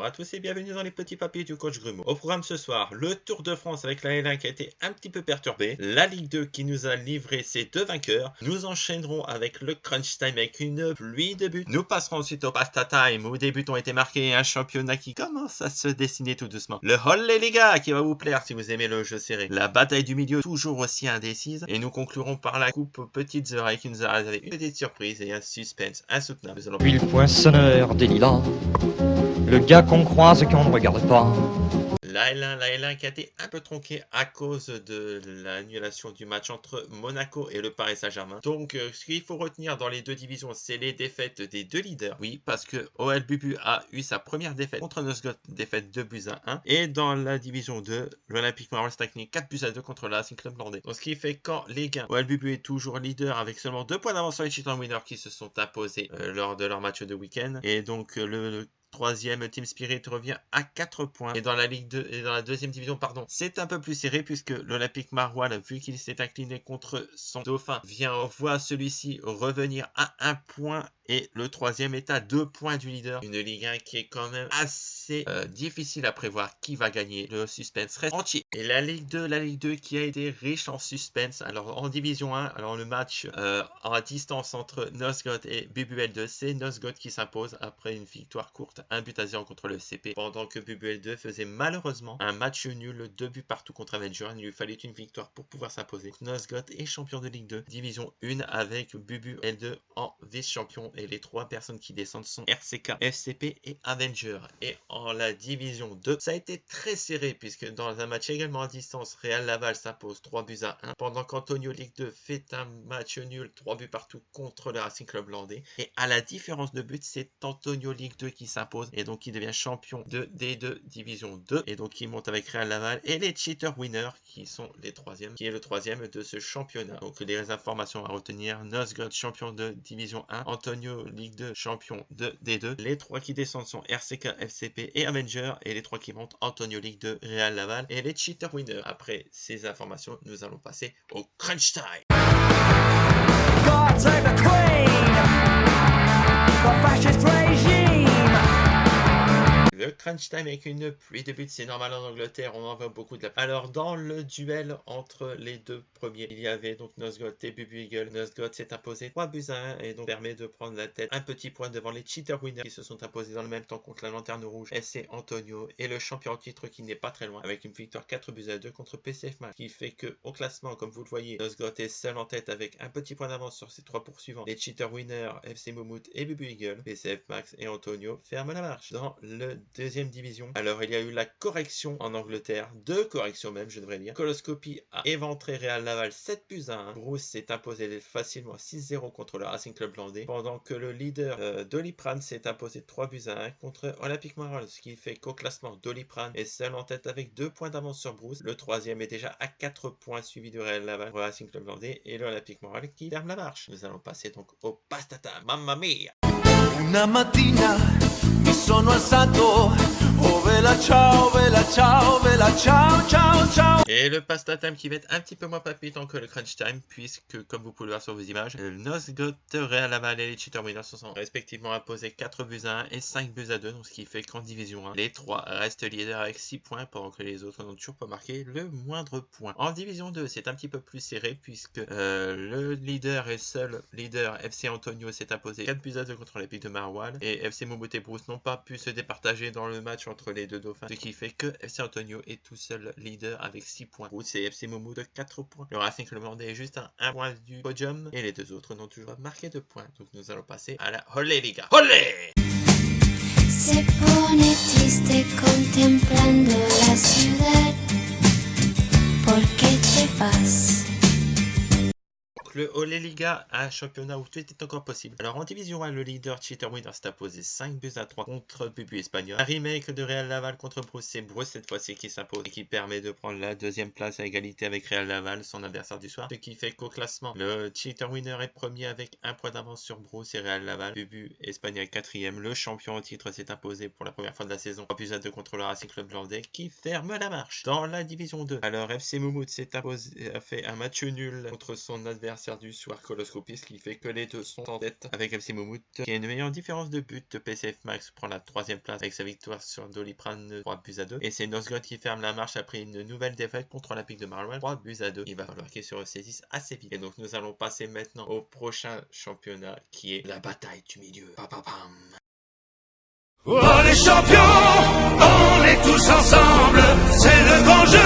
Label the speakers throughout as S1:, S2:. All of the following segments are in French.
S1: Bonjour à tous et bienvenue dans les petits papiers du coach Grumeau. Au programme ce soir, le Tour de France avec la L1 qui a été un petit peu perturbée, la Ligue 2 qui nous a livré ses deux vainqueurs. Nous enchaînerons avec le Crunch Time avec une pluie de buts. Nous passerons ensuite au Pasta Time où des buts ont été marqués et un championnat qui commence à se dessiner tout doucement. Le Holley les gars qui va vous plaire si vous aimez le jeu serré. La bataille du milieu toujours aussi indécise et nous conclurons par la coupe aux petites oreilles qui nous a réservé une petite surprise et un suspense insoutenable.
S2: Puis le poinçonneur des lilas, le gars qu'on croise et qu'on ne regarde pas.
S1: La L1 qui a été un peu tronquée à cause de l'annulation du match entre Monaco et le Paris Saint-Germain. Donc ce qu'il faut retenir dans les deux divisions, c'est les défaites des deux leaders. Oui, parce que OL Bubu a eu sa première défaite contre Nosgoth, défaite 2-1. Et dans la division 2, l'Olympique Marseille s'est incliné 4-2 contre le Racing Club Landais. Donc ce qui fait qu'en Ligue 1, OL Bubu est toujours leader avec seulement 2 points d'avance sur les Cheetah Winners qui se sont imposés lors de leur match de week-end. Et donc le troisième Team Spirit revient à 4 points. Et dans la Ligue 2 et dans la deuxième division, c'est un peu plus serré puisque l'Olympique Maroilles, vu qu'il s'est incliné contre son dauphin, voit celui-ci revenir à 1 point. Et le troisième est à 2 points du leader. Une Ligue 1 qui est quand même assez difficile à prévoir qui va gagner. Le suspense reste entier. Et la Ligue 2 qui a été riche en suspense. Alors en division 1, alors le match à distance entre Nosgoth et BBL2, c'est Nosgoth qui s'impose après une victoire courte, 1-0 contre le CP. Pendant que BBL2 faisait malheureusement un match nul, 2 buts partout contre Avenger. Il lui fallait une victoire pour pouvoir s'imposer. Nosgoth est champion de Ligue 2, division 1 avec BBL2 en vice-champion. Et les 3 personnes qui descendent sont RCK, FCP et Avenger. Et en la division 2, ça a été très serré puisque dans un match également à distance, Real Laval s'impose 3-1. Pendant qu'Antonio Ligue 2 fait un match nul, 3 buts partout contre le Racing Club Landais. Et à la différence de but, c'est Antonio Ligue 2 qui s'impose et donc il devient champion de D2 division 2. Et donc il monte avec Real Laval et les Cheater Winners qui sont les troisièmes, qui est le troisième de ce championnat. Donc les informations à retenir: Nosgoth champion de division 1, Antonio Ligue 2 champion de D2. Les 3 qui descendent sont RCK, FCP et Avenger. Et les 3 qui montent, Antonio Ligue 2, Real Laval et les Cheater Winners. Après ces informations, nous allons passer au Crunch Time. God save the Queen, the fascist regime. Le Crunch Time avec une pluie de buts, c'est normal en Angleterre, on en voit beaucoup de la. Alors dans le duel entre les deux premiers, il y avait donc Nosgoth et Bubu Eagle. Nosgoth s'est imposé 3-1 et donc permet de prendre la tête, un petit point devant les Cheater Winners qui se sont imposés dans le même temps contre la Lanterne Rouge, SC Antonio, et le champion en titre qui n'est pas très loin avec une victoire 4-2 contre PCF Max, qui fait que au classement, comme vous le voyez, Nosgoth est seul en tête avec un petit point d'avance sur ses 3 poursuivants. Les Cheater Winners, FC Moumout et Bubu Eagle. PCF Max et Antonio ferment la marche. Dans le deuxième division, alors il y a eu la correction en Angleterre, 2 corrections même je devrais dire. Coloscopie a éventré Real Laval 7-1. Bruce s'est imposé facilement 6-0 contre le Racing Club Landais, pendant que le leader Doliprane s'est imposé 3-1 contre Olympique Marseille, ce qui fait qu'au classement, Doliprane est seul en tête avec 2 points d'avance sur Bruce. Le troisième est déjà à 4 points, suivi de Real Laval, le Racing Club Landais et l'Olympique Marseille qui ferme la marche. Nous allons passer donc au Pasta Time. Mamma mia!
S3: Una mattina mi sono alzato, oh vela ciao, ciao, ciao, ciao.
S1: Et le Pasta Time qui va être un petit peu moins palpitant que le Crunch Time, puisque comme vous pouvez le voir sur vos images, Nosgoth, Real Laval et les Cheater Winners se sont respectivement imposés 4-1 et 5-2, donc ce qui fait qu'en division 1, les 3 restent leaders avec 6 points, pendant que les autres n'ont toujours pas marqué le moindre point. En division 2, c'est un petit peu plus serré, puisque le leader et seul leader FC Antonio s'est imposé 4-2 contre les Pics de Marwal, et FC Moumout et Bruce n'ont pas pu se départager dans le match entre les deux dauphins, ce qui fait que FC Antonio est tout seul leader avec 6 points. Bruce et FC Moumout de 4 points. Le Racing Club Landais est juste à 1 point du podium, et les deux autres n'ont toujours pas marqué de points. Donc nous allons passer à la Holley Liga. Holley!
S4: Se pone triste contemplando la ciudad. ¿Por qué te vas?
S1: Le Holley Liga, un championnat où tout est encore possible. Alors en division 1, le leader Cheater Winners s'est imposé 5-3 contre Bubu Espagnol. Un remake de Real Laval contre Bruce, c'est Bruce cette fois-ci qui s'impose et qui permet de prendre la deuxième place à égalité avec Real Laval, son adversaire du soir. Ce qui fait qu'au classement, le Cheater Winner est premier avec 1 point d'avance sur Bruce et Real Laval. Bubu Espagnol 4ème. Le champion au titre s'est imposé pour la première fois de la saison 3-2 contre le Racing Club Landais qui ferme la marche. Dans la division 2, alors FC Moumout s'est imposé, a fait un match nul contre son adversaire l'adversaire du soir Coloscopie, ce qui fait que les deux sont en tête avec FC Moumout qui a une meilleure différence de but. PCF Max prend la 3e place avec sa victoire sur Doliprane 3-2 et c'est Nosgood qui ferme la marche après une nouvelle défaite contre Olympique de Marouane 3-2. Il va falloir qu'il se ressaisisse assez vite. Et donc nous allons passer maintenant au prochain championnat qui est la bataille du milieu.
S3: Oh les champions, on est tous ensemble, c'est le grand jeu,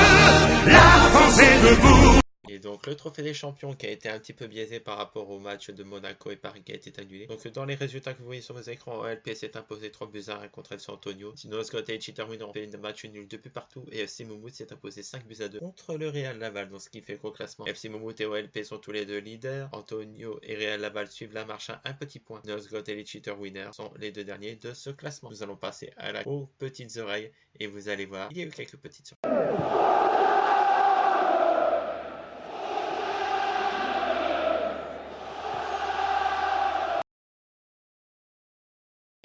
S3: la France est debout.
S1: Et donc le trophée des champions qui a été un petit peu biaisé par rapport au match de Monaco et Paris qui a été annulé. Donc dans les résultats que vous voyez sur vos écrans, OLP s'est imposé 3-1 contre FC Antonio. Sinon Scott et Cheaterwin ont fait un match nul 2 buts partout et FC Moumout s'est imposé 5-2 contre le Real Laval. Donc ce qui fait qu'au classement, FC Moumout et OLP sont tous les deux leaders. Antonio et Real Laval suivent la marche à un petit point. Nosgood et les Cheater Winners sont les deux derniers de ce classement. Nous allons passer aux petites oreilles et vous allez voir, il y a eu quelques petites surprises.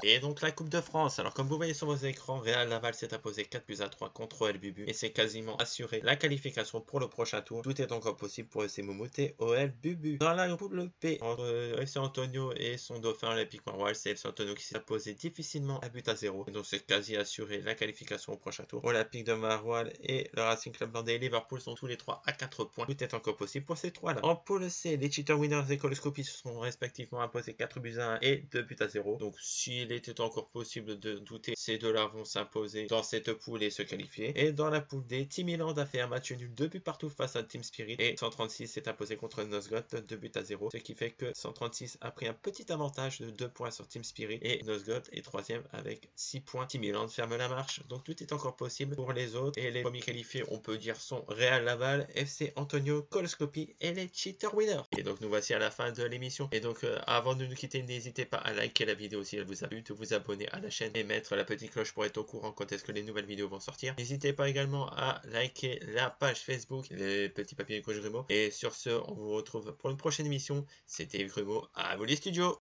S1: Et donc la Coupe de France, alors comme vous voyez sur vos écrans, Real Laval s'est imposé 4-3 contre OL Bubu et c'est quasiment assuré la qualification pour le prochain tour. Tout est encore possible pour FC Moumout et OL Bubu. Dans la poule P, entre FC Antonio et son dauphin Olympique Marouane, c'est FC Antonio qui s'est imposé difficilement 1-0. Et donc c'est quasi assuré la qualification au prochain tour. Olympique de Marouane et le Racing Club Landais et Liverpool sont tous les trois à 4 points. Tout est encore possible pour ces trois-là. En poule C, les Cheater Winners et Coloscopie se sont respectivement imposés 4-1 et 2-0. Donc s'il était encore possible de douter, ces deux-là vont s'imposer dans cette poule et se qualifier. Et dans la poule D, Team Milan a fait un match nul 2 buts partout face à Team Spirit et 136 s'est imposé contre Nosgood 2-0, ce qui fait que 136 a pris un petit avantage de 2 points sur Team Spirit et Nosgood est 3e avec 6 points. Team Milan ferme la marche, donc tout est encore possible pour les autres et les premiers qualifiés on peut dire sont Real Laval, FC Antonio, Coloscopie et les Cheater Winners. Et donc nous voici à la fin de l'émission et donc avant de nous quitter, n'hésitez pas à liker la vidéo si elle vous a plu, de vous abonner à la chaîne et mettre la petite cloche pour être au courant quand est-ce que les nouvelles vidéos vont sortir. N'hésitez pas également à liker la page Facebook les petits papiers de Coach Grumeau. Et sur ce, on vous retrouve pour une prochaine émission. C'était Grumeau, à vous les studios.